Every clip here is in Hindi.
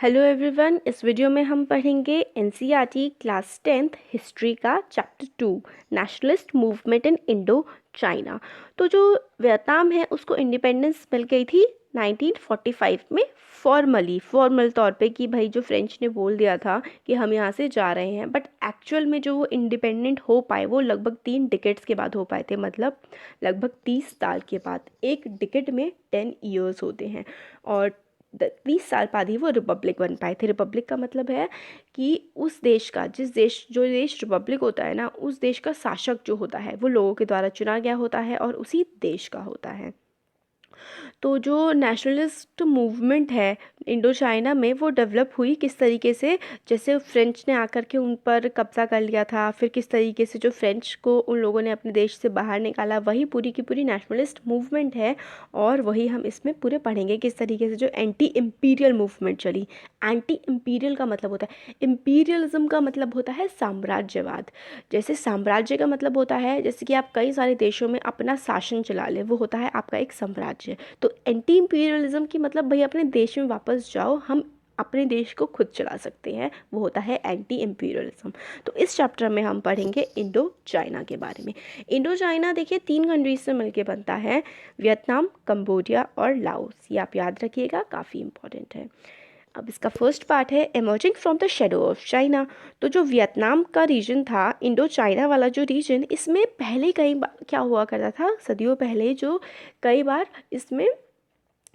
हेलो एवरीवन, इस वीडियो में हम पढ़ेंगे एनसीईआरटी क्लास 10th हिस्ट्री का chapter 2 nationalist movement in Indo China. तो जो वियतनाम है उसको इंडिपेंडेंस मिल गई थी 1945 में फॉर्मल तौर पे कि भाई जो फ्रेंच ने बोल दिया था कि हम यहाँ से जा रहे हैं, बट एक्चुअल में जो वो इंडिपेंडेंट हो पाए वो लगभग 3 डिकेड्स के बाद हो पाए थे, मतलब लगभग 30 साल के बाद। एक डिकेड में 10 ईयर्स होते हैं और 20 साल बाद ही वो रिपब्लिक बन पाए थे। रिपब्लिक का मतलब है कि उस देश का जो देश रिपब्लिक होता है ना, उस देश का शासक जो होता है वो लोगों के द्वारा चुना गया होता है और उसी देश का होता है। तो जो नेशनलिस्ट मूवमेंट है इंडो चाइना में वो डेवलप हुई किस तरीके से, जैसे फ्रेंच ने आकर के उन पर कब्जा कर लिया था, फिर किस तरीके से जो फ्रेंच को उन लोगों ने अपने देश से बाहर निकाला, वही पूरी की पूरी नेशनलिस्ट मूवमेंट है। और वही हम इसमें पूरे पढ़ेंगे किस तरीके से जो एंटी इम्पीरियल मूवमेंट चली। एंटी इम्पीरियल का मतलब होता है, इम्पीरियलिज्म का मतलब होता है साम्राज्यवाद। जैसे साम्राज्य का मतलब होता है जैसे कि आप कई सारे देशों में अपना शासन चला ले, वो होता है आपका एक साम्राज्य। तो एंटी इम्पीरियलिज्म की मतलब भाई अपने देश में वापस जाओ, हम अपने देश को खुद चला सकते हैं, वो होता है एंटी इम्पीरियलिज्म। तो इस चैप्टर में हम पढ़ेंगे इंडो चाइना के बारे में। इंडो चाइना देखिए 3 कंट्रीज से मिलके बनता है, वियतनाम, कंबोडिया और लाओस। ये आप याद रखिएगा, काफ़ी इंपॉर्टेंट है। अब इसका फर्स्ट पार्ट है emerging from the shadow of China. तो जो वियतनाम का रीजन था, इंडो चाइना वाला जो रीजन, इसमें पहले कई बार क्या हुआ करता था, सदियों पहले जो कई बार इसमें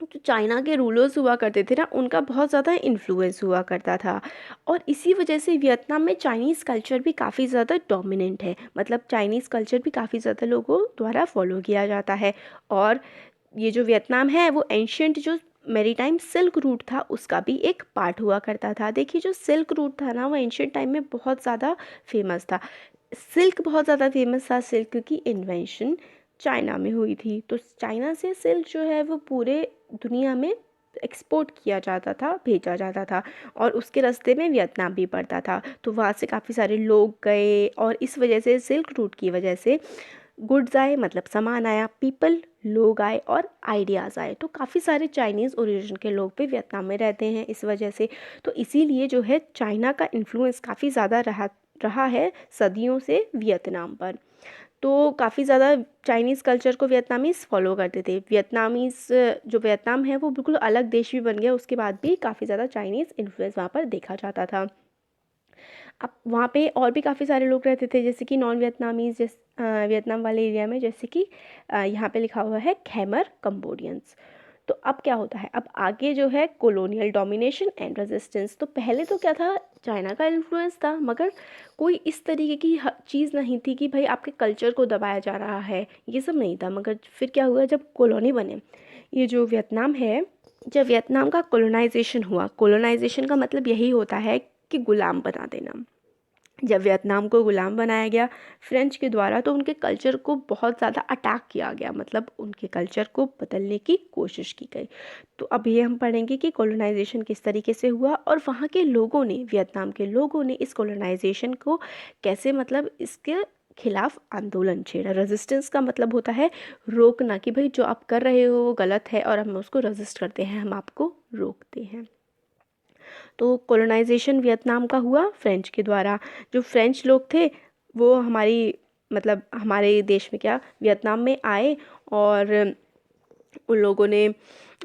जो चाइना के रूलर्स हुआ करते थे ना, उनका बहुत ज़्यादा इन्फ्लुएंस हुआ करता था। और इसी वजह से वियतनाम में चाइनीज़ कल्चर भी काफ़ी ज़्यादा डोमिनेंट है, मतलब चाइनीज़ कल्चर भी काफ़ी ज़्यादा लोगों द्वारा फॉलो किया जाता है। और ये जो वियतनाम है वो एंशियंट जो मेरीटाइम सिल्क रूट था उसका भी एक पार्ट हुआ करता था। देखिए जो सिल्क रूट था ना, वो एंशियंट टाइम में बहुत ज़्यादा फेमस था। सिल्क बहुत ज़्यादा फेमस था, सिल्क की इन्वेंशन चाइना में हुई थी। तो चाइना से सिल्क जो है वो पूरे दुनिया में एक्सपोर्ट किया जाता था, भेजा जाता था, और उसके रास्ते में वियतनाम भी पड़ता था। तो वहाँ से काफ़ी सारे लोग गए और इस वजह से सिल्क रूट की वजह से गुड्स आए, मतलब सामान आया, पीपल लोग आए और आइडियाज़ आए। तो काफ़ी सारे चाइनीज़ ओरिजिन के लोग भी वियतनाम में रहते हैं इस वजह से। तो इसीलिए जो है चाइना का इन्फ्लुएंस काफ़ी ज़्यादा रहा है सदियों से वियतनाम पर। तो काफ़ी ज़्यादा चाइनीज़ कल्चर को वियतनामीज़ फॉलो करते थे। वियतनामीज़ जो वियतनाम है वो बिल्कुल अलग देश भी बन गया, उसके बाद भी काफ़ी ज़्यादा चाइनीज़ इन्फ्लुएंस वहाँ पर देखा जाता था। अब वहाँ पे और भी काफ़ी सारे लोग रहते थे, जैसे कि नॉन वियतनामीज़, वियतनाम वाले एरिया में, जैसे कि यहाँ पे लिखा हुआ है खैमर कंबोडियंस। तो अब क्या होता है, अब आगे जो है कॉलोनियल डोमिनेशन एंड रेजिस्टेंस। तो पहले तो क्या था, चाइना का इन्फ्लुएंस था, मगर कोई इस तरीके की चीज़ नहीं थी कि भाई आपके कल्चर को दबाया जा रहा है, ये सब नहीं था। मगर फिर क्या हुआ, जब कॉलोनी बने ये जो वियतनाम है, जब वियतनाम का कॉलोनाइजेशन हुआ, कॉलोनाइजेशन का मतलब यही होता है कि गुलाम बना देना। जब वियतनाम को गुलाम बनाया गया फ्रेंच के द्वारा, तो उनके कल्चर को बहुत ज़्यादा अटैक किया गया, मतलब उनके कल्चर को बदलने की कोशिश की गई। तो अब ये हम पढ़ेंगे कि कॉलोनाइजेशन किस तरीके से हुआ और वहाँ के लोगों ने, वियतनाम के लोगों ने इस कॉलोनाइजेशन को कैसे, मतलब इसके खिलाफ आंदोलन छेड़ा। रेजिस्टेंस का मतलब होता है रोकना, कि भाई जो आप कर रहे हो वो गलत है और हम उसको रेजिस्ट करते हैं, हम आपको रोकते हैं। तो कॉलोनाइजेशन वियतनाम का हुआ फ्रेंच के द्वारा। जो फ्रेंच लोग थे वो हमारी, मतलब हमारे देश में क्या, वियतनाम में आए और उन लोगों ने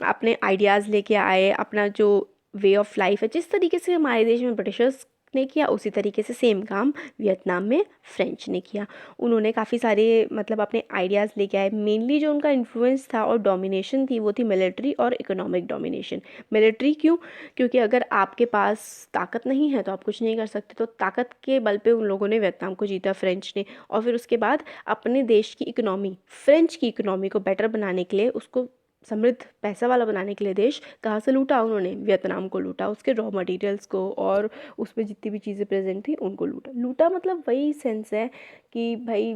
अपने आइडियाज़ लेके आए, अपना जो वे ऑफ लाइफ है, जिस तरीके से हमारे देश में ब्रिटिशर्स ने किया उसी तरीके से सेम काम वियतनाम में फ्रेंच ने किया। उन्होंने काफ़ी सारे, मतलब अपने आइडियाज़ लेके आए। मेनली जो उनका इन्फ्लुएंस था और डोमिनेशन थी वो थी मिलिट्री और इकोनॉमिक डोमिनेशन। मिलिट्री क्यों, क्योंकि अगर आपके पास ताकत नहीं है तो आप कुछ नहीं कर सकते, तो ताकत के बल पे उन लोगों ने वियतनाम को जीता, फ्रेंच ने। और फिर उसके बाद अपने देश की इकोनॉमी, फ्रेंच की इकोनॉमी को बेटर बनाने के लिए, उसको समृद्ध पैसा वाला बनाने के लिए, देश कहाँ से लूटा उन्होंने, वियतनाम को लूटा, उसके रॉ मटेरियल्स को और उसमें जितनी भी चीज़ें प्रेजेंट थी उनको लूटा। लूटा मतलब वही सेंस है कि भाई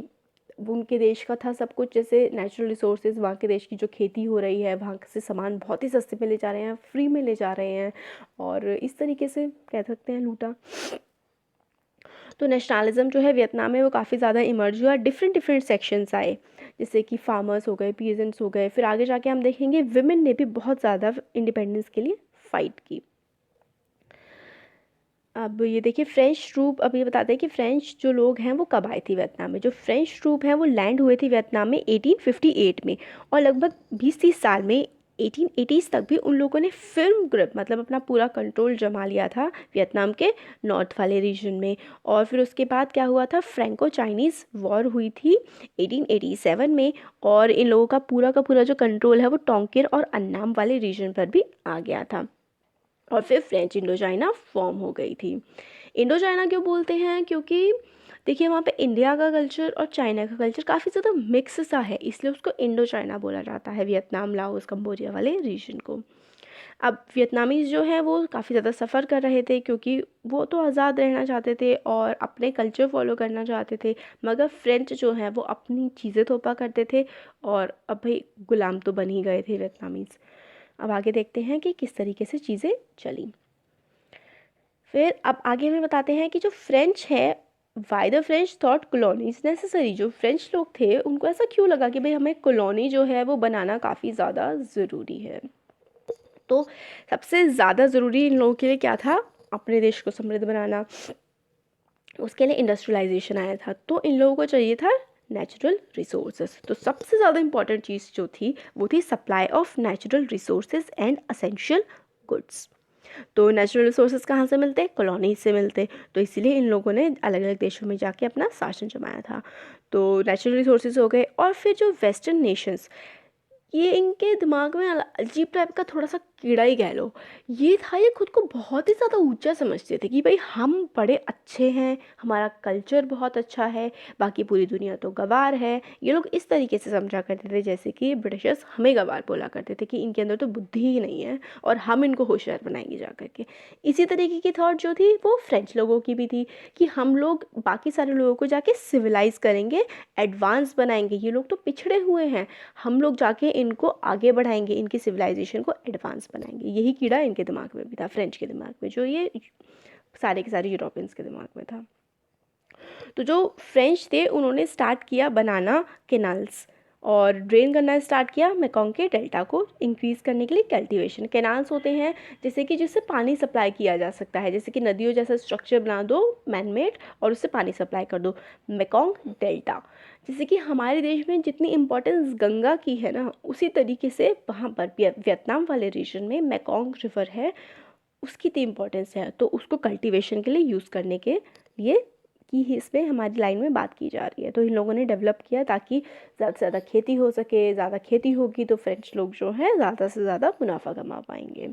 उनके देश का था सब कुछ, जैसे नेचुरल रिसोर्सेज, वहाँ के देश की जो खेती हो रही है, वहाँ से सामान बहुत ही सस्ते में ले जा रहे हैं, फ्री में ले जा रहे हैं, और इस तरीके से कह सकते हैं लूटा। तो नेशनलिज्म जो है वियतनाम में वो काफ़ी ज़्यादा इमर्ज हुआ, डिफरेंट डिफरेंट सेक्शंस आए, जैसे कि फार्मर्स हो गए, पीजेंट्स हो गए, फिर आगे जाके हम देखेंगे विमेन ने भी बहुत ज़्यादा इंडिपेंडेंस के लिए फ़ाइट की। अब ये देखिए फ्रेंच ट्रूप, अब ये बताते हैं कि फ्रेंच जो लोग हैं वो कब आए थे वियतनाम में। जो फ्रेंच ट्रूप हैं वो लैंड हुए थे वियतनाम में 1858 में, और लगभग 20-30 साल में 1880s तक भी उन लोगों ने फिल्म ग्रिप मतलब अपना पूरा कंट्रोल जमा लिया था वियतनाम के नॉर्थ वाले रीजन में। और फिर उसके बाद क्या हुआ था, फ्रैंको चाइनीज़ वॉर हुई थी 1887 में, और इन लोगों का पूरा जो कंट्रोल है वो टोंकिन और अन्नाम वाले रीजन पर भी आ गया था। और फिर फ्रेंच इंडो चाइना फॉर्म हो गई थी। इंडो चाइना क्यों बोलते हैं, क्योंकि देखिए वहाँ पे इंडिया का कल्चर और चाइना का कल्चर काफ़ी ज़्यादा मिक्स सा है, इसलिए उसको इंडो चाइना बोला जाता है, वियतनाम, लाओस, कंबोडिया वाले रीजन को। अब वियतनामीज़ जो है वो काफ़ी ज़्यादा सफ़र कर रहे थे, क्योंकि वो तो आज़ाद रहना चाहते थे और अपने कल्चर फॉलो करना चाहते थे, मगर फ्रेंच जो है वो अपनी चीज़ें थोपा करते थे, और अब भाई गुलाम तो बन ही गए थे वियतनामीज़। अब आगे देखते हैं कि किस तरीके से चीज़ें चली। फिर अब आगे हमें बताते हैं कि जो फ्रेंच है, why the French thought colonies necessary. जो फ्रेंच लोग थे उनको ऐसा क्यों लगा कि भाई हमें कॉलोनी जो है वो बनाना काफ़ी ज़्यादा ज़रूरी है। तो सबसे ज़्यादा ज़रूरी इन लोगों के लिए क्या था, अपने देश को समृद्ध बनाना। उसके लिए इंडस्ट्रियलाइजेशन आया था, तो इन लोगों को चाहिए था नेचुरल रिसोर्सेज। तो सबसे ज़्यादा इंपॉर्टेंट चीज़ जो थी वो थी supply of natural resources and essential goods. तो नेचुरल रिसोर्सेज कहाँ से मिलते, कॉलोनी से मिलते। तो इसीलिए इन लोगों ने अलग अलग देशों में जाके अपना शासन जमाया था। तो नेचुरल रिसोर्सेज हो गए, और फिर जो वेस्टर्न नेशंस, ये इनके दिमाग में अजीब टाइप का थोड़ा सा कीड़ा ही कह लो, ये था, ये खुद को बहुत ही ज़्यादा ऊंचा समझते थे कि भाई हम बड़े अच्छे हैं, हमारा कल्चर बहुत अच्छा है, बाकी पूरी दुनिया तो गवार है। ये लोग इस तरीके से समझा करते थे, जैसे कि ब्रिटिशर्स हमें गवार बोला करते थे कि इनके अंदर तो बुद्धि ही नहीं है और हम इनको होशियार बनाएंगे जा करके। इसी तरीके की थॉट जो थी वो फ्रेंच लोगों की भी थी, कि हम लोग बाकी सारे लोगों को जाके सिविलाइज करेंगे, एडवांस बनाएंगे, ये लोग तो पिछड़े हुए हैं, हम लोग जाके इनको आगे बढ़ाएंगे, इनकी सिविलाइजेशन को एडवांस बनाएंगे। यही कीड़ा इनके दिमाग में भी था, फ्रेंच के दिमाग में, जो ये सारे के सारे यूरोपियंस के दिमाग में था। तो जो फ्रेंच थे उन्होंने स्टार्ट किया बनाना कैनाल्स और ड्रेन करना स्टार्ट किया मेकोंग के डेल्टा को इंक्रीज़ करने के लिए। कल्टीवेशन कैनाल्स होते हैं जैसे कि जिससे पानी सप्लाई किया जा सकता है, जैसे कि नदियों जैसा स्ट्रक्चर बना दो मैनमेड और उससे पानी सप्लाई कर दो। मेकोंग डेल्टा, जैसे कि हमारे देश में जितनी इम्पोर्टेंस गंगा की है ना, उसी तरीके से वहाँ पर वियतनाम वाले रीजन में मेकोंग रिवर है, उसकी इतनी इम्पोर्टेंस है, तो उसको कल्टीवेशन के लिए यूज़ करने के लिए की इसमें हमारी लाइन में बात की जा रही है। तो इन लोगों ने डेवलप किया ताकि ज़्यादा से ज़्यादा खेती हो सके, ज़्यादा खेती होगी तो फ्रेंच लोग जो हैं ज़्यादा से ज़्यादा मुनाफा कमा पाएंगे।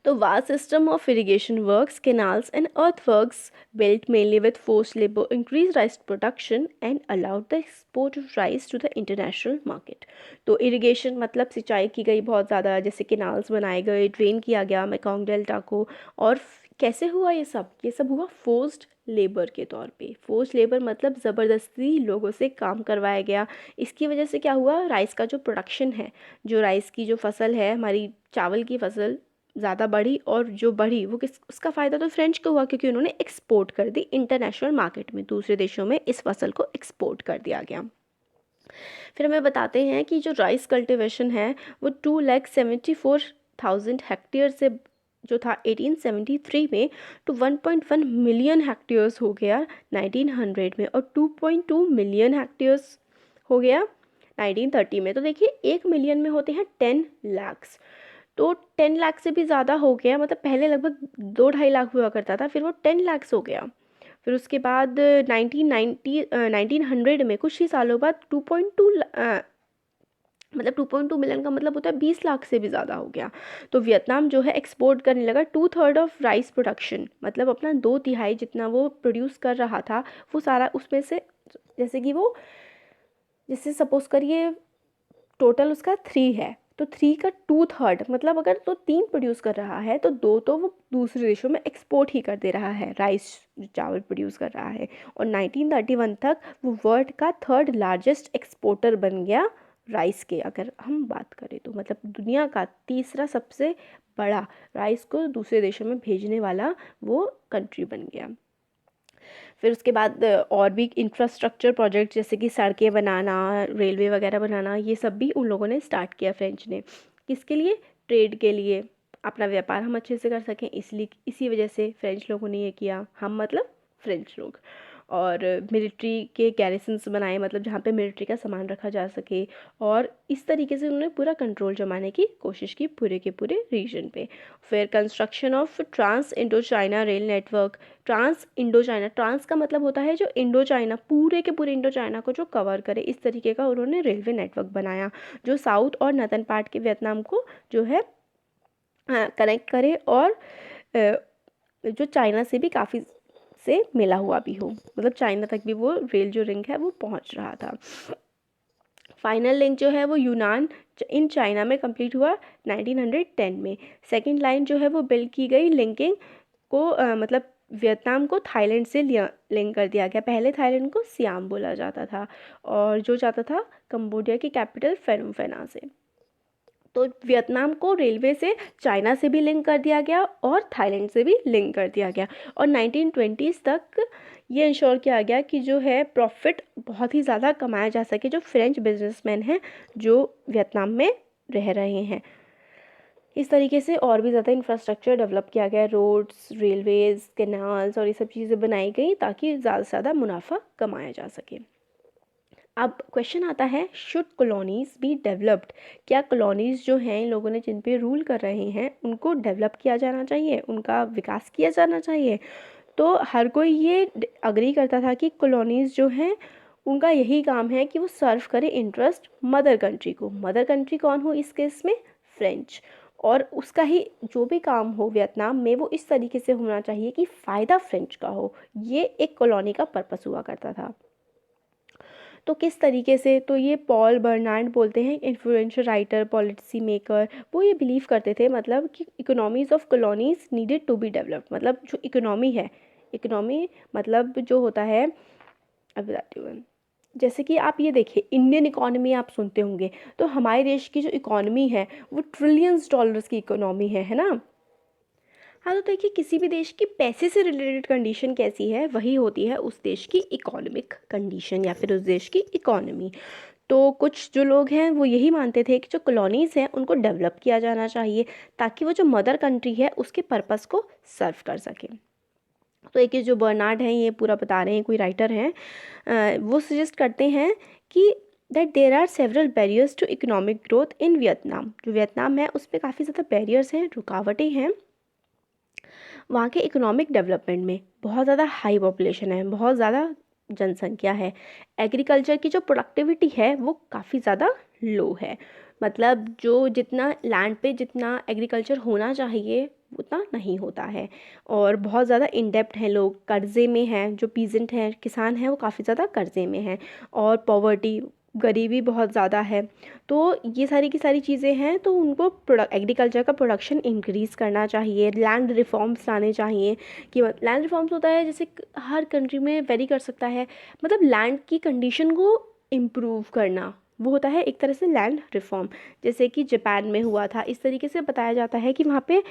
The vast system of irrigation works, canals and earthworks built mainly with forced labor increased rice production and allowed the export of rice to the international market. तो इरिगेशन मतलब सिंचाई की गई बहुत ज़्यादा, जैसे केनाल्स बनाए गए, ड्रेन किया गया मेकोंग डेल्टा को। और कैसे हुआ ये सब, हुआ फोर्स्ड लेबर के तौर पे। फोर्स्ड लेबर मतलब ज़बरदस्ती लोगों से काम करवाया गया। इसकी वजह से क्या हुआ, राइस का जो प्रोडक्शन है, जो राइस की जो फसल है हमारी, चावल की फसल ज़्यादा बढ़ी, और जो बढ़ी वो किस, उसका फ़ायदा तो फ्रेंच को हुआ, क्योंकि उन्होंने एक्सपोर्ट कर दी इंटरनेशनल मार्केट में, दूसरे देशों में इस फसल को एक्सपोर्ट कर दिया गया। फिर हमें बताते हैं कि जो राइस कल्टीवेशन है वो 2,74,000 हेक्टेयर से जो था 1873 में टू 1.1 मिलियन हेक्टेयर्स हो गया 1900 में, और 2.2 मिलियन हेक्टेयर्स हो गया 1930 में। तो देखिए 1 मिलियन में होते हैं 10 लाख्स, तो 10 लाख से भी ज़्यादा हो गया, मतलब पहले लगभग 2-2.5 लाख हुआ करता था, फिर वो 10 लाख्स हो गया। फिर उसके बाद 1900 में कुछ ही सालों बाद 2.2 मतलब 2.2 मिलियन का मतलब होता है 20 लाख से भी ज़्यादा हो गया। तो वियतनाम जो है एक्सपोर्ट करने लगा 2/3 ऑफ राइस प्रोडक्शन, मतलब अपना 2/3 जितना वो प्रोड्यूस कर रहा था वो सारा उसमें से, जैसे कि वो, जैसे सपोज करिए टोटल उसका 3 है, तो 3 का 2/3 मतलब अगर तो 3 प्रोड्यूस कर रहा है तो 2 तो वो दूसरे देशों में एक्सपोर्ट ही कर दे रहा है, राइस जो चावल प्रोड्यूस कर रहा है। और 1931 तक वो वर्ल्ड का 3rd लार्जेस्ट एक्सपोर्टर बन गया राइस के, अगर हम बात करें तो, मतलब दुनिया का तीसरा सबसे बड़ा राइस को दूसरे देशों में भेजने वाला वो कंट्री बन गया। फिर उसके बाद और भी इंफ्रास्ट्रक्चर प्रोजेक्ट जैसे कि सड़कें बनाना, रेलवे वगैरह बनाना, ये सब भी उन लोगों ने स्टार्ट किया फ्रेंच ने। किसके लिए, ट्रेड के लिए, अपना व्यापार हम अच्छे से कर सकें, इसलिए इसी वजह से फ्रेंच लोगों ने ये किया। हम मतलब फ्रेंच लोग। और मिलिट्री के गैरिसन्स बनाए, मतलब जहाँ पे मिलिट्री का सामान रखा जा सके, और इस तरीके से उन्होंने पूरा कंट्रोल जमाने की कोशिश की पूरे के पूरे रीजन पे। फिर construction of trans Indochina rail network. Trans Indochina, trans का मतलब होता है जो इंडो चाइना, पूरे के पूरे इंडो चाइना को जो कवर करे, इस तरीके का उन्होंने रेलवे नेटवर्क बनाया जो साउथ और नॉर्दर्न पार्ट के वियतनाम को जो है कनेक्ट करे, और जो चाइना से भी काफ़ी से मिला हुआ भी हो, मतलब चाइना तक भी वो रेल जो लिंक है वो पहुंच रहा था। फाइनल लिंक जो है वो यूनान इन चाइना में कंप्लीट हुआ 1910 में। सेकंड लाइन जो है वो बिल्ड की गई, लिंकिंग को मतलब वियतनाम को थाईलैंड से लिंक कर दिया गया। पहले थाईलैंड को सियाम बोला जाता था, और जो जाता था कंबोडिया की कैपिटल फेनुम फेना से। तो वियतनाम को रेलवे से चाइना से भी लिंक कर दिया गया और थाईलैंड से भी लिंक कर दिया गया। और 1920s तक ये इंश्योर किया गया कि जो है प्रॉफिट बहुत ही ज़्यादा कमाया जा सके, जो फ्रेंच बिजनेसमैन हैं जो वियतनाम में रह रहे हैं। इस तरीके से और भी ज़्यादा इंफ्रास्ट्रक्चर डेवलप किया गया, रोड्स, रेलवेज़, कैनाल्स और ये सब चीज़ें बनाई गई ताकि ज़्यादा से ज़्यादा मुनाफा कमाया जा सके। अब क्वेश्चन आता है, शुड कॉलोनीज़ बी डेवलप्ड? क्या कॉलोनीज़ जो हैं, इन लोगों ने जिन पे रूल कर रहे हैं, उनको डेवलप किया जाना चाहिए, उनका विकास किया जाना चाहिए? तो हर कोई ये अग्री करता था कि कॉलोनीज़ जो हैं उनका यही काम है कि वो सर्व करे इंटरेस्ट मदर कंट्री को। मदर कंट्री कौन हो इस केस में? फ्रेंच। और उसका ही जो भी काम हो वियतनाम में वो इस तरीके से होना चाहिए कि फ़ायदा फ्रेंच का हो। ये एक कॉलोनी का पर्पस हुआ करता था। तो किस तरीके से, तो ये पॉल बर्नार्ड बोलते हैं, इन्फ्लुएंशियल राइटर, पॉलिसी मेकर, वो ये बिलीव करते थे मतलब कि economies of colonies needed to be developed. मतलब जो इकोनॉमी है, इकोनॉमी मतलब जो होता है, अब बताती हूँ। जैसे कि आप ये देखिए, इंडियन इकोनॉमी आप सुनते होंगे, तो हमारे देश की जो इकोनॉमी है वो ट्रिलियंस डॉलर्स की इकोनॉमी है ना। हाँ, तो देखिए किसी भी देश की पैसे से रिलेटेड कंडीशन कैसी है, वही होती है उस देश की इकोनॉमिक कंडीशन या फिर उस देश की इकोनॉमी। तो कुछ जो लोग हैं वो यही मानते थे कि जो कॉलोनीज़ हैं उनको डेवलप किया जाना चाहिए ताकि वो जो मदर कंट्री है उसके पर्पस को सर्व कर सके। तो एक ये जो बर्नार्ड हैं ये पूरा बता रहे हैं, कोई राइटर हैं, वो सजेस्ट करते हैं कि that there are several barriers to economic growth in Vietnam. जो वियतनाम है उस पर काफ़ी ज़्यादा बैरियर्स हैं, रुकावटें हैं वहाँ के इकोनॉमिक डेवलपमेंट में। बहुत ज़्यादा हाई पॉपुलेशन है, बहुत ज़्यादा जनसंख्या है। एग्रीकल्चर की जो प्रोडक्टिविटी है वो काफ़ी ज़्यादा लो है, मतलब जो जितना लैंड पे जितना एग्रीकल्चर होना चाहिए उतना नहीं होता है। और बहुत ज़्यादा इनडेप्ट हैं लोग, कर्ज़े में हैं, जो पीजेंट हैं, किसान हैं, वो काफ़ी ज़्यादा कर्ज़े में हैं। और पॉवर्टी, गरीबी बहुत ज़्यादा है। तो ये सारी की सारी चीज़ें हैं, तो उनको एग्रीकल्चर का प्रोडक्शन इंक्रीज़ करना चाहिए, लैंड रिफॉर्म्स लाने चाहिए। कि लैंड रिफॉर्म्स होता है जैसे हर कंट्री में वेरी कर सकता है, मतलब लैंड की कंडीशन को इम्प्रूव करना, वो होता है एक तरह से लैंड रिफॉर्म। जैसे कि जापान में हुआ था, इस तरीके से बताया जाता है कि वहाँ पे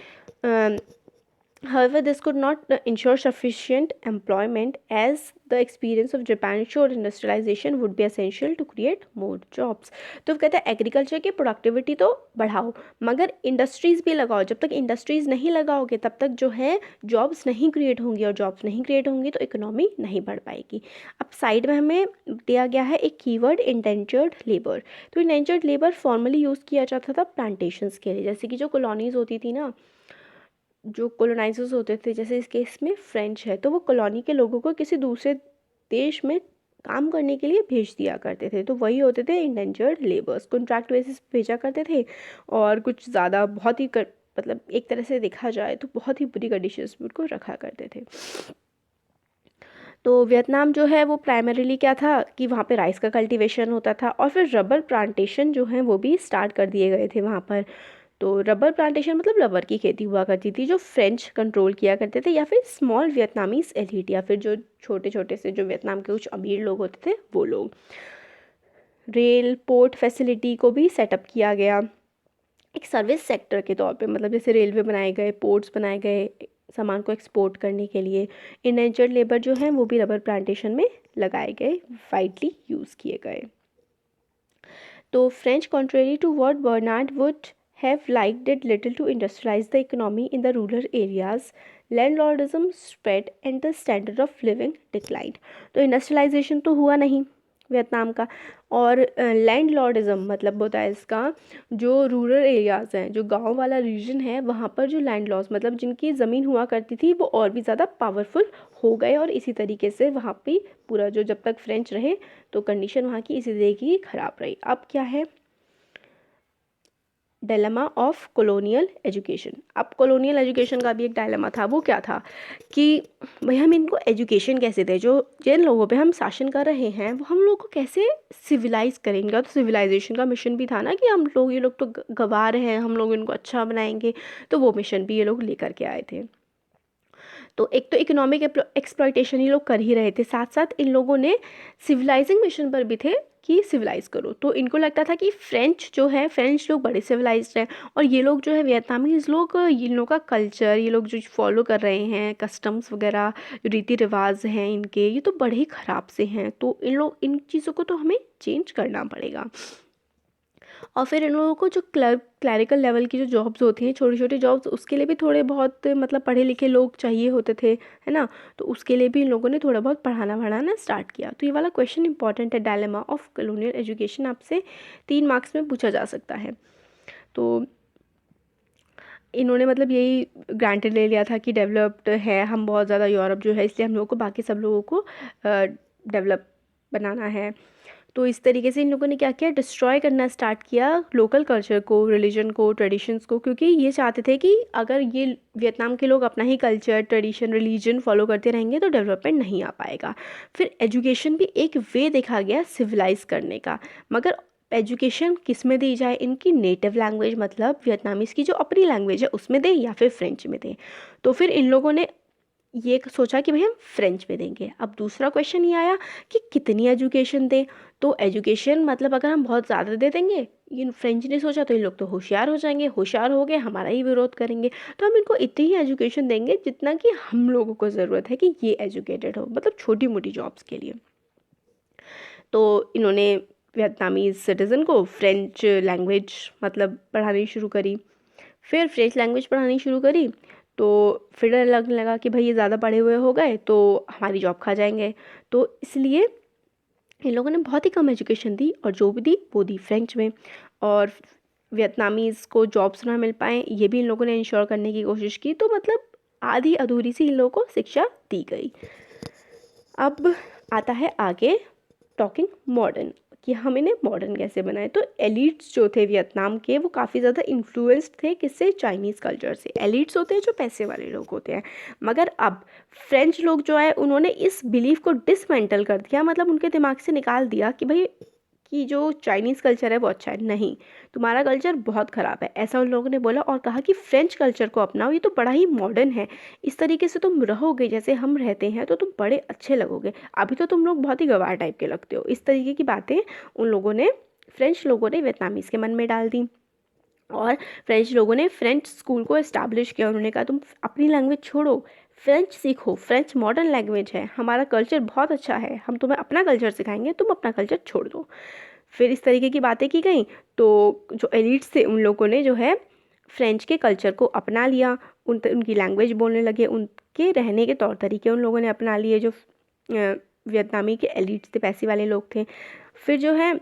however this could not ensure sufficient employment as the experience of Japan showed industrialization would be essential to create more jobs। तो कहते हैं एग्रीकल्चर की प्रोडक्टिविटी तो बढ़ाओ मगर इंडस्ट्रीज़ भी लगाओ। जब तक इंडस्ट्रीज़ नहीं लगाओगे तब तक जो है जॉब्स नहीं क्रिएट होंगी, और जॉब्स नहीं क्रिएट होंगी तो इकोनॉमी नहीं बढ़ पाएगी। अब साइड में हमें दिया गया है एक कीवर्ड, इंडेंचर्ड लेबर। तो इंडेंचर्ड लेबर फॉर्मली यूज़ किया जाता था प्लांटेशंस के लिए। जैसे कि जो कॉलोनीज़ होती थी ना, जो कॉलोनाइजर्स होते थे, जैसे इस केस में फ्रेंच है, तो वो कॉलोनी के लोगों को किसी दूसरे देश में काम करने के लिए भेज दिया करते थे। तो वही होते थे इंडेंजर्ड लेबर्स, कॉन्ट्रैक्ट बेसिस भेजा करते थे। और कुछ ज़्यादा बहुत ही मतलब एक तरह से देखा जाए तो बहुत ही बुरी कंडीशंस में उनको रखा करते थे। तो वियतनाम जो है वो प्राइमरीली क्या था कि वहाँ पे राइस का कल्टीवेशन होता था, और फिर रबर प्लांटेशन जो है वो भी स्टार्ट कर दिए गए थे वहाँ पर। तो रबर प्लांटेशन मतलब रबर की खेती हुआ करती थी जो फ्रेंच कंट्रोल किया करते थे, या फिर स्मॉल वियतनामीज एलीट, या फिर जो छोटे छोटे से जो वियतनाम के कुछ अमीर लोग होते थे वो लोग। रेल पोर्ट फैसिलिटी को भी सेटअप किया गया एक सर्विस सेक्टर के तौर पे, मतलब जैसे रेलवे बनाए गए, पोर्ट्स बनाए गए सामान को एक्सपोर्ट करने के लिए। इंडेंचर्ड लेबर जो हैं वो भी रबर प्लांटेशन में लगाए गए, वाइडली यूज़ किए गए। तो French contrary to what Bernard would have liked it little to industrialize the economy in the rural areas. Landlordism spread and the standard of living declined. तो इंडस्ट्रियलाइजेशन तो हुआ नहीं वियतनाम का, और लैंडलॉर्डिज़म मतलब होता है इसका, जो रूरल एरियाज़ हैं, जो गांव वाला रीजन है, वहाँ पर जो लैंड लॉर्ड्स मतलब जिनकी ज़मीन हुआ करती थी वो और भी ज़्यादा पावरफुल हो गए, और इसी तरीके से वहाँ पे पूरा जो जब तक फ्रेंच रहे तो कंडीशन वहाँ की इसी तरीके की ख़राब रही। अब क्या है, डायलेमा ऑफ कॉलोनियल एजुकेशन। अब कॉलोनियल एजुकेशन का भी एक डायलेमा था। वो क्या था कि भाई हम इनको एजुकेशन कैसे दें, जो जिन लोगों पे हम शासन कर रहे हैं वो हम लोग को कैसे सिविलाइज करेंगे। तो सिविलाइजेशन का मिशन भी था ना कि हम लोग, ये लोग तो गंवार हैं, हम लोग इनको अच्छा बनाएंगे, तो वो मिशन भी ये लोग लेकर के आए थे। तो एक तो इकोनॉमिक एक्सप्लॉयटेशन ये लोग कर ही रहे थे, साथ साथ इन लोगों ने सिविलाइजिंग मिशन पर भी थे कि सिविलाइज करो। तो इनको लगता था कि फ्रेंच जो है, फ्रेंच लोग बड़े सिविलाइज्ड हैं, और ये लोग जो है वियतनामीज लोग, इन लोग का कल्चर, ये लोग जो फॉलो कर रहे हैं कस्टम्स वगैरह, जो रीति रिवाज हैं इनके, ये तो बड़े ही ख़राब से हैं। तो इन चीज़ों को तो हमें चेंज करना पड़ेगा। और फिर इन लोगों को जो क्लरिकल लेवल की जो जॉब्स होती हैं, छोटी छोटी जॉब्स, उसके लिए भी थोड़े बहुत मतलब पढ़े लिखे लोग चाहिए होते थे, है ना। तो उसके लिए भी इन लोगों ने थोड़ा बहुत पढ़ाना वढ़ाना स्टार्ट किया। तो ये वाला क्वेश्चन इंपॉर्टेंट है, डायलेमा ऑफ कॉलोनियल एजुकेशन, आपसे 3 मार्क्स में पूछा जा सकता है। तो इन्होंने मतलब यही ग्रांटेड ले लिया था कि डेवलप्ड है हम बहुत ज़्यादा, यूरोप जो है, इसलिए हम लोगों को बाकी सब लोगों को डेवलप बनाना है। तो इस तरीके से इन लोगों ने क्या किया, डिस्ट्रॉय करना स्टार्ट किया लोकल कल्चर को, रिलीजन को, ट्रेडिशंस को, क्योंकि ये चाहते थे कि अगर ये वियतनाम के लोग अपना ही कल्चर, ट्रेडिशन, रिलीजन फॉलो करते रहेंगे तो डेवलपमेंट नहीं आ पाएगा। फिर एजुकेशन भी एक वे देखा गया सिविलाइज करने का, मगर एजुकेशन किस में दी जाए, इनकी नेटिव लैंग्वेज मतलब वियतनामीज की जो अपनी लैंग्वेज है उसमें दें या फिर फ्रेंच में दें। तो फिर इन लोगों ने ये सोचा कि भाई हम फ्रेंच में देंगे। अब दूसरा क्वेश्चन ये आया कि कितनी एजुकेशन दें। तो एजुकेशन मतलब अगर हम बहुत ज़्यादा दे देंगे, इन फ्रेंच ने सोचा, तो ये लोग तो होशियार हो जाएंगे, होशियार हो गए हमारा ही विरोध करेंगे, तो हम इनको इतनी ही एजुकेशन देंगे जितना कि हम लोगों को ज़रूरत है कि ये एजुकेटेड हो, मतलब छोटी मोटी जॉब्स के लिए। तो इन्होंने वियतनामीज सिटीज़न को फ्रेंच लैंग्वेज मतलब पढ़ानी शुरू करी। फिर फ्रेंच लैंग्वेज पढ़ानी शुरू करी, तो फिर डर लगने लगा कि भाई ये ज़्यादा पढ़े हुए हो गए तो हमारी जॉब खा जाएंगे। तो इसलिए इन लोगों ने बहुत ही कम एजुकेशन दी, और जो भी दी वो दी फ्रेंच में। और वियतनामीज़ को जॉब्स ना मिल पाएँ, ये भी इन लोगों ने इंश्योर करने की कोशिश की। तो मतलब आधी अधूरी सी इन लोगों को शिक्षा दी गई। अब आता है आगे टॉकिंग मॉडर्न, कि हम इन्हें मॉडर्न कैसे बनाएं। तो एलिट्स जो थे वियतनाम के, वो काफ़ी ज़्यादा इन्फ्लुएंस्ड थे किससे, चाइनीज़ कल्चर से। एलिट्स होते हैं जो पैसे वाले लोग होते हैं, मगर अब फ्रेंच लोग जो है उन्होंने इस बिलीफ को डिसमेंटल कर दिया, मतलब उनके दिमाग से निकाल दिया कि भाई कि जो चाइनीज़ कल्चर है वो अच्छा है, नहीं, तुम्हारा कल्चर बहुत ख़राब है, ऐसा उन लोगों ने बोला। और कहा कि फ्रेंच कल्चर को अपनाओ, ये तो बड़ा ही मॉडर्न है, इस तरीके से तुम रहोगे जैसे हम रहते हैं तो तुम बड़े अच्छे लगोगे, अभी तो तुम लोग बहुत ही गंवार टाइप के लगते हो। इस तरीके की बातें उन लोगों ने, फ्रेंच लोगों ने वियतनामीज़ के मन में डाल दी। और फ्रेंच लोगों ने फ्रेंच स्कूल को इस्टेब्लिश किया। उन्होंने कहा तुम अपनी लैंग्वेज छोड़ो, फ्रेंच सीखो, फ्रेंच मॉडर्न लैंग्वेज है, हमारा कल्चर बहुत अच्छा है, हम तुम्हें अपना कल्चर सिखाएंगे, तुम अपना कल्चर छोड़ दो। फिर इस तरीके की बातें की गई। तो जो एलिट्स थे उन लोगों ने जो है फ्रेंच के कल्चर को अपना लिया, उनकी लैंग्वेज बोलने लगे, उनके रहने के तौर तरीके उन लोगों ने अपना लिए, जो वियतनामी के एलिट्स थे, पैसे वाले लोग थे। फिर जो है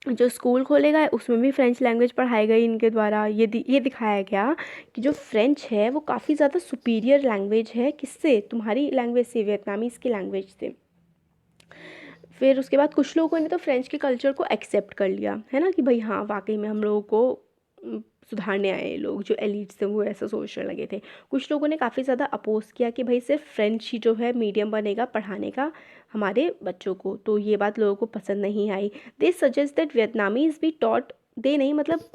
जो स्कूल खोले गए उसमें भी फ्रेंच लैंग्वेज पढ़ाई गई इनके द्वारा। ये दिखाया गया कि जो फ्रेंच है वो काफ़ी ज़्यादा सुपीरियर लैंग्वेज है, किससे, तुम्हारी लैंग्वेज से, वियतनामीज़ की लैंग्वेज से। फिर उसके बाद कुछ लोगों ने तो फ्रेंच के कल्चर को एक्सेप्ट कर लिया, है ना, कि भाई हाँ वाकई में हम लोगों को सुधारने आए लोग, जो एलिट्स थे वो ऐसा सोचने लगे थे। कुछ लोगों ने काफ़ी ज़्यादा अपोज किया कि भाई सिर्फ फ्रेंच ही जो है मीडियम बनेगा पढ़ाने का हमारे बच्चों को, तो ये बात लोगों को पसंद नहीं आई। दे सजेस्ट दैट वियतनामीज भी टॉट, दे नहीं मतलब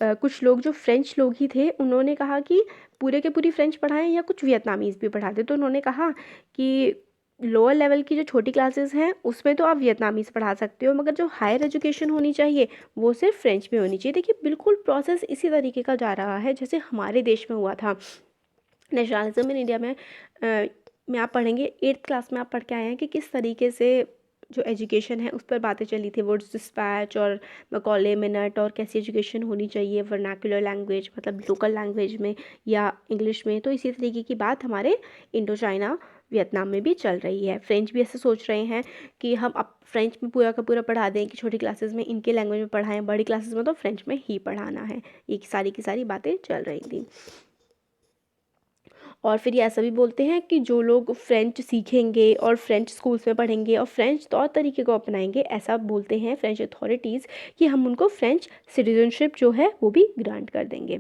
कुछ लोग जो फ्रेंच लोग ही थे उन्होंने कहा कि पूरे के पूरी फ्रेंच पढ़ाएं या कुछ वियतनामीज़ भी पढ़ा दे। तो उन्होंने कहा कि लोअर लेवल की जो छोटी क्लासेस हैं उसमें तो आप वियतनामीज़ पढ़ा सकते हो, मगर जो हायर एजुकेशन होनी चाहिए वो सिर्फ फ्रेंच में होनी चाहिए। देखिए बिल्कुल प्रोसेस इसी तरीके का जा रहा है जैसे हमारे देश में हुआ था नेशनलिज्म इन इंडिया में। में आप पढ़ेंगे 8th क्लास में, आप पढ़ के आए हैं कि किस तरीके से जो एजुकेशन है उस पर बातें चली थी, वुड्स डिस्पैच और मैकॉले मिनट, और कैसी एजुकेशन होनी चाहिए वर्नाकुलर लैंग्वेज मतलब लोकल लैंग्वेज में या इंग्लिश में। तो इसी तरीके की बात हमारे इंडो चाइना वियतनाम में भी चल रही है। फ्रेंच भी ऐसे सोच रहे हैं कि हम अब फ्रेंच में पूरा का पूरा पढ़ा दें, कि छोटी क्लासेस में इनके लैंग्वेज में पढ़ाएं, बड़ी क्लासेस में तो फ्रेंच में ही पढ़ाना है। ये सारी की सारी बातें चल रही थी। और फिर ये ऐसा भी बोलते हैं कि जो लोग फ्रेंच सीखेंगे और फ्रेंच स्कूल्स में पढ़ेंगे और फ्रेंच तौर तरीके को अपनाएंगे, ऐसा बोलते हैं फ्रेंच अथॉरिटीज़, कि हम उनको फ्रेंच सिटीजनशिप जो है वो भी ग्रांट कर देंगे।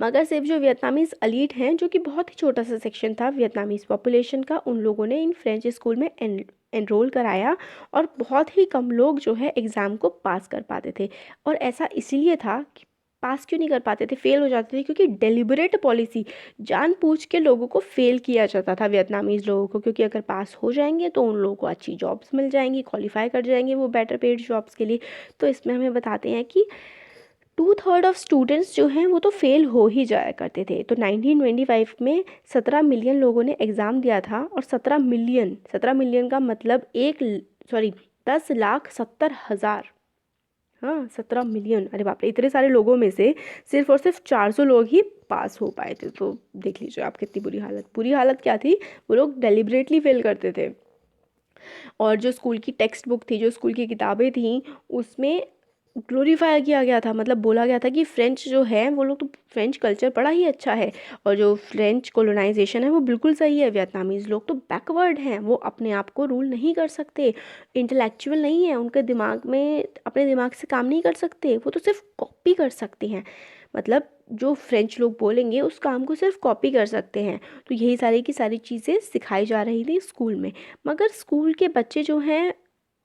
मगर सिर्फ जो वियतनामीज़ एलीट हैं, जो कि बहुत ही छोटा सा सेक्शन था वियतनामीज़ पॉपुलेशन का, उन लोगों ने इन फ्रेंच स्कूल में एनरोल कराया, और बहुत ही कम लोग जो है एग्ज़ाम को पास कर पाते थे। और ऐसा इसीलिए था कि पास क्यों नहीं कर पाते थे, फेल हो जाते थे, क्योंकि डेलिबरेट पॉलिसी, जानबूझ के लोगों को फेल किया जाता था वियतनामीज़ लोगों को, क्योंकि अगर पास हो जाएंगे तो उन लोगों को अच्छी जॉब्स मिल जाएंगी, क्वालिफाई कर जाएंगे वो बेटर पेड जॉब्स के लिए। तो इसमें हमें बताते हैं कि 2/3 ऑफ स्टूडेंट्स जो हैं वो तो फेल हो ही जाया करते थे। तो 1925 में 17 मिलियन लोगों ने एग्ज़ाम दिया था, और 17 मिलियन का मतलब 10,70,000, हाँ 17 मिलियन, अरे बाप रे, इतने सारे लोगों में से सिर्फ और सिर्फ 400 लोग ही पास हो पाए थे। तो देख लीजिए आप कितनी बुरी हालत क्या थी, वो लोग डेलिबरेटली फेल करते थे। और जो स्कूल की टेक्स्ट बुक थी, जो स्कूल की किताबें थीं, उसमें ग्लोरीफाई किया गया था, मतलब बोला गया था कि फ्रेंच जो है वो लोग तो फ्रेंच कल्चर बड़ा ही अच्छा है, और जो फ्रेंच कोलोनाइजेशन है वो बिल्कुल सही है, वियतनामीज़ लोग तो बैकवर्ड हैं, वो अपने आप को रूल नहीं कर सकते, इंटेलेक्चुअल नहीं है, उनके दिमाग में अपने दिमाग से काम नहीं कर सकते, वो तो सिर्फ कॉपी कर सकते हैं, मतलब जो फ्रेंच लोग बोलेंगे उस काम को सिर्फ कॉपी कर सकते हैं। तो यही सारी की सारी चीज़ें सिखाई जा रही थी स्कूल में। मगर स्कूल के बच्चे जो हैं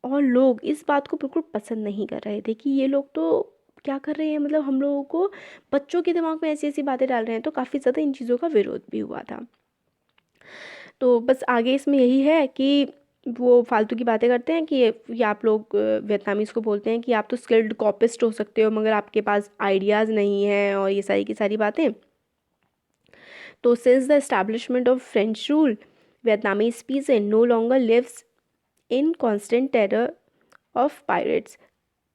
और लोग इस बात को बिल्कुल पसंद नहीं कर रहे थे कि ये लोग तो क्या कर रहे हैं, मतलब हम लोगों को बच्चों के दिमाग में ऐसी ऐसी बातें डाल रहे हैं। तो काफ़ी ज़्यादा इन चीज़ों का विरोध भी हुआ था। तो बस आगे इसमें यही है कि वो फालतू की बातें करते हैं कि ये आप लोग वियतनामीज़ को बोलते हैं कि आप तो स्किल्ड कॉपिस्ट हो सकते हो, मगर आपके पास आइडियाज़ नहीं हैं, और ये सारी की सारी बातें। तो since the establishment of French rule, Vietnamese peasant no longer lives in constant terror of pirates.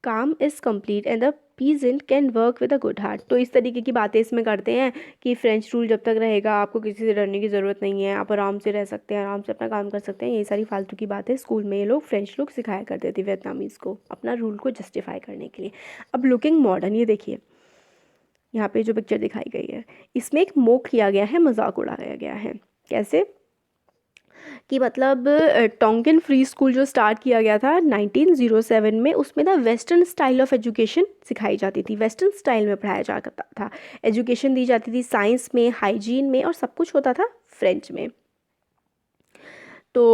Calm is complete and the peasant can work with a good heart. तो इस तरीके की बातें इसमें करते हैं कि फ्रेंच रूल जब तक रहेगा आपको किसी से डरने की ज़रूरत नहीं है, आप आराम से रह सकते हैं, आराम से अपना काम कर सकते हैं। ये सारी फालतू की बातें स्कूल में ये लोग फ्रेंच लोग सिखाया करते थे वियतनामीज़ को अपना रूल को जस्टिफाई करने के लिए। अब लुकिंग मॉडर्न, ये देखिए यहाँ पे जो पिक्चर दिखाई गई है, इसमें एक मोक किया गया है, मजाक उड़ाया गया है। कैसे कि मतलब टोंगन फ्री स्कूल जो स्टार्ट किया गया था 1907 में, उसमें ना वेस्टर्न स्टाइल ऑफ एजुकेशन सिखाई जाती थी, वेस्टर्न स्टाइल में पढ़ाया जाता था, एजुकेशन दी जाती थी साइंस में, हाइजीन में, और सब कुछ होता था फ्रेंच में। तो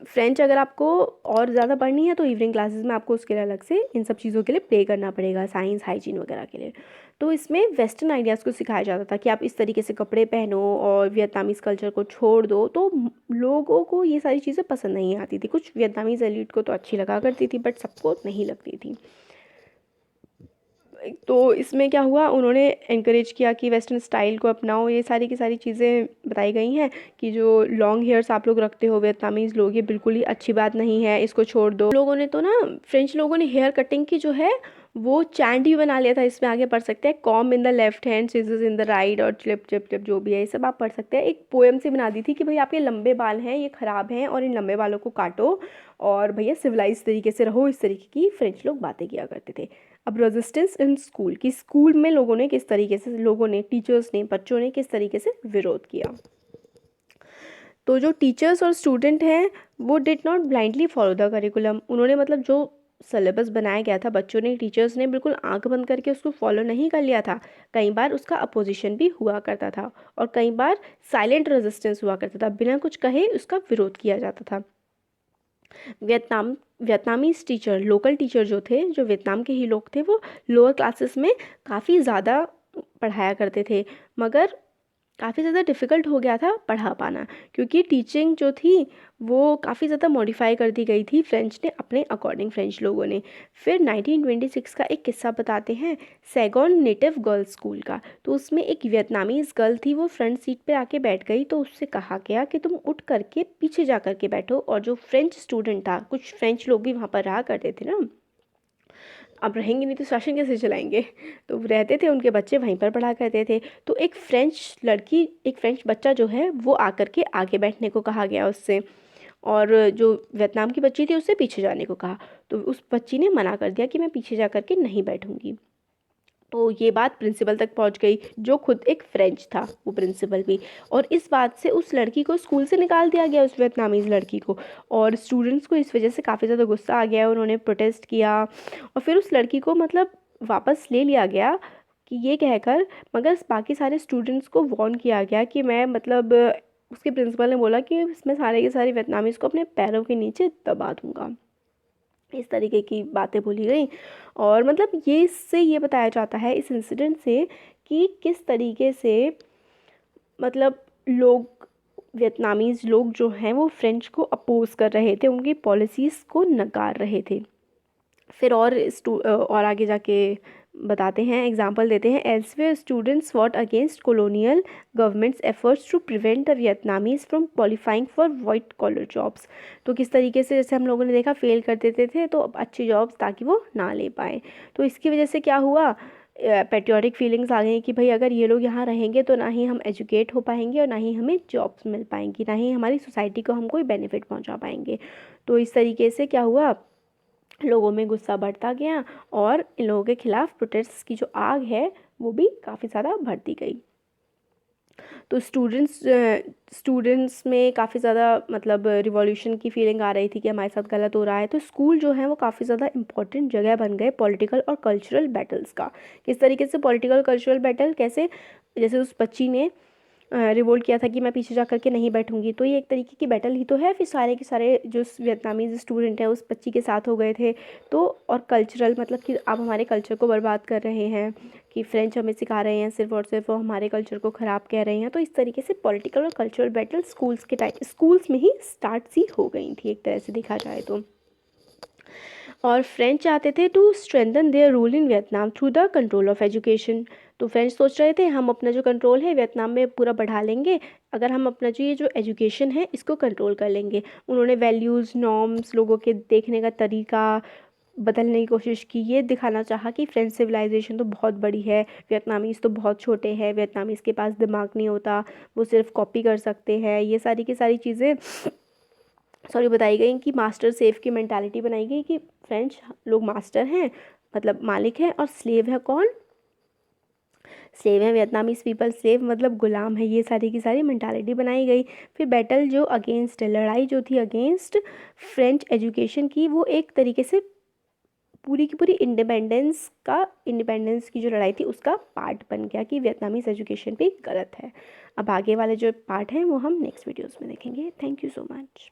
फ्रेंच अगर आपको और ज़्यादा पढ़नी है तो इवनिंग क्लासेस में आपको उसके लिए अलग से इन सब चीज़ों के लिए पे करना पड़ेगा, साइंस हाइजीन वगैरह के लिए। तो इसमें वेस्टर्न आइडियाज़ को सिखाया जाता था कि आप इस तरीके से कपड़े पहनो और वियतनामीज़ कल्चर को छोड़ दो। तो लोगों को ये सारी चीज़ें पसंद नहीं आती थी, कुछ वियतनामीज़ एलीट को तो अच्छी लगा करती थी, बट सबको नहीं लगती थी। तो इसमें क्या हुआ, उन्होंने एनकरेज किया कि वेस्टर्न स्टाइल को अपनाओ। ये सारी की सारी चीज़ें बताई गई हैं कि जो लॉन्ग हेयर्स आप लोग रखते हो वियतनामीज़ लोग, ये बिल्कुल ही अच्छी बात नहीं है, इसको छोड़ दो। लोगों ने तो ना, फ्रेंच लोगों ने हेयर कटिंग की जो है वो चैंट ही बना लिया था। इसमें आगे पढ़ सकते हैं, com in the left hand, scissors in the right, और चिप चिप चिप जो भी है ये सब आप पढ़ सकते हैं। एक पोएम से बना दी थी कि भाई आपके लंबे बाल हैं, ये ख़राब हैं, और इन लंबे बालों को काटो, और भैया सिविलाइज तरीके से रहो। इस तरीके की फ्रेंच लोग बातें किया करते थे। अब रेजिस्टेंस इन स्कूल, कि स्कूल में लोगों ने किस तरीके से, लोगों ने, टीचर्स ने, बच्चों ने किस तरीके से विरोध किया। तो जो टीचर्स और स्टूडेंट हैं वो did not blindly follow the curriculum, उन्होंने मतलब जो सिलेबस बनाया गया था, बच्चों ने, टीचर्स ने बिल्कुल आंख बंद करके उसको फॉलो नहीं कर लिया था। कई बार उसका अपोजिशन भी हुआ करता था, और कई बार साइलेंट रेजिस्टेंस हुआ करता था, बिना कुछ कहे उसका विरोध किया जाता था। वियतनामीज टीचर, लोकल टीचर जो थे, जो वियतनाम के ही लोग थे, वो लोअर क्लासेस में काफ़ी ज़्यादा पढ़ाया करते थे, मगर काफ़ी ज़्यादा डिफ़िकल्ट हो गया था पढ़ा पाना, क्योंकि टीचिंग जो थी वो काफ़ी ज़्यादा मॉडिफाई कर दी गई थी फ्रेंच ने अपने अकॉर्डिंग, फ्रेंच लोगों ने। फिर 1926 का एक किस्सा बताते हैं सैगॉन नेटिव गर्ल्स स्कूल का। तो उसमें एक वियतनामीज़ गर्ल थी, वो फ्रंट सीट पे आके बैठ गई, तो उससे कहा गया कि तुम उठ करके पीछे जा करके बैठो। और जो फ्रेंच स्टूडेंट था, कुछ फ्रेंच लोग भी वहाँ पर रहा करते थे ना, अब रहेंगे नहीं तो शासन कैसे चलाएंगे, तो रहते थे, उनके बच्चे वहीं पर पढ़ा करते थे। तो एक फ्रेंच लड़की, एक फ्रेंच बच्चा जो है वो आकर के आगे बैठने को कहा गया उससे, और जो वियतनाम की बच्ची थी उससे पीछे जाने को कहा। तो उस बच्ची ने मना कर दिया कि मैं पीछे जा करके नहीं बैठूंगी। तो ये बात प्रिंसिपल तक पहुंच गई, जो खुद एक फ्रेंच था वो प्रिंसिपल भी। और इस बात से उस लड़की को स्कूल से निकाल दिया गया, उस वियतनामीज़ लड़की को। और स्टूडेंट्स को इस वजह से काफ़ी ज़्यादा गुस्सा आ गया, उन्होंने प्रोटेस्ट किया, और फिर उस लड़की को मतलब वापस ले लिया गया कि ये कहकर, मगर बाकी सारे स्टूडेंट्स को वार्न किया गया कि मैं मतलब उसके प्रिंसिपल ने बोला कि इसमें सारे के सारे वियतनामीज़ को अपने पैरों के नीचे दबा दूंगा। इस तरीके की बातें बोली गई। और मतलब ये इससे ये बताया जाता है इस इंसिडेंट से कि किस तरीके से मतलब लोग, वियतनामीज़ लोग जो हैं वो फ्रेंच को अपोज कर रहे थे, उनकी पॉलिसीज़ को नकार रहे थे। फिर और आगे जाके बताते हैं, एग्जाम्पल देते हैं, elsewhere students fought against colonial governments efforts to prevent the Vietnamese from qualifying for white collar jobs. तो किस तरीके से, जैसे हम लोगों ने देखा, फेल कर देते थे तो अब अच्छी जॉब्स ताकि वो ना ले पाए। तो इसकी वजह से क्या हुआ, पेट्रियाटिक फीलिंग्स आ गई कि भाई अगर ये लोग यहाँ रहेंगे तो ना ही हम एजुकेट हो पाएंगे और ना ही हमें जॉब्स मिल पाएंगी, ना ही हमारी सोसाइटी को हम कोई बेनिफिट पहुँचा पाएंगे। तो इस तरीके से क्या हुआ, लोगों में गुस्सा बढ़ता गया और इन लोगों के खिलाफ प्रोटेस्ट की जो आग है वो भी काफ़ी ज़्यादा बढ़ती गई। तो स्टूडेंट्स में काफ़ी ज़्यादा मतलब रिवॉल्यूशन की फीलिंग आ रही थी कि हमारे साथ गलत हो रहा है। तो स्कूल जो है वो काफ़ी ज़्यादा इंपॉर्टेंट जगह बन गए पॉलिटिकल और कल्चरल बैटल्स का। किस तरीके से पॉलिटिकल कल्चरल बैटल, कैसे, जैसे उस बच्ची ने रिवोल्ट किया था कि मैं पीछे जा करके नहीं बैठूंगी, तो ये एक तरीके की बैटल ही तो है। फिर सारे के सारे जो वियतनामीज स्टूडेंट हैं उस बच्ची के साथ हो गए थे। तो और कल्चरल मतलब कि आप हमारे कल्चर को बर्बाद कर रहे हैं, कि फ्रेंच हमें सिखा रहे हैं सिर्फ और सिर्फ, वो हमारे कल्चर को ख़राब कह रहे हैं। तो इस तरीके से पॉलिटिकल और कल्चरल बैटल स्कूल्स में ही स्टार्ट सी हो गई थी एक तरह से देखा जाए तो। और फ्रेंच चाहते थे to strengthen their rule in Vietnam through the control of education. तो फ्रेंच सोच रहे थे हम अपना जो कंट्रोल है वियतनाम में पूरा बढ़ा लेंगे अगर हम अपना जो ये जो एजुकेशन है इसको कंट्रोल कर लेंगे। उन्होंने वैल्यूज़, नॉर्म्स, लोगों के देखने का तरीका बदलने की कोशिश की, ये दिखाना चाहा कि फ्रेंच सिविलाइजेशन तो बहुत बड़ी है, वियतनामीज़ तो बहुत छोटे हैं, वियतनामीज़ के पास दिमाग नहीं होता, वो सिर्फ कॉपी कर सकते हैं। ये सारी की सारी चीज़ें बताई गई कि मास्टर सेफ की मेंटालिटी बनाई गई कि फ्रेंच लोग मास्टर हैं, मतलब मालिक हैं, और स्लेव है कौन, स्लेव है वियतनामीज पीपल, स्लेव मतलब गुलाम है। ये सारी की सारी मेंटालिटी बनाई गई। फिर बैटल जो अगेंस्ट, लड़ाई जो थी अगेंस्ट फ्रेंच एजुकेशन की, वो एक तरीके से पूरी की पूरी इंडिपेंडेंस की जो लड़ाई थी उसका पार्ट बन गया कि वियतनामीज एजुकेशन भी गलत है। अब आगे वाले जो पार्ट हैं वो हम नेक्स्ट वीडियोस में देखेंगे। Thank you so much.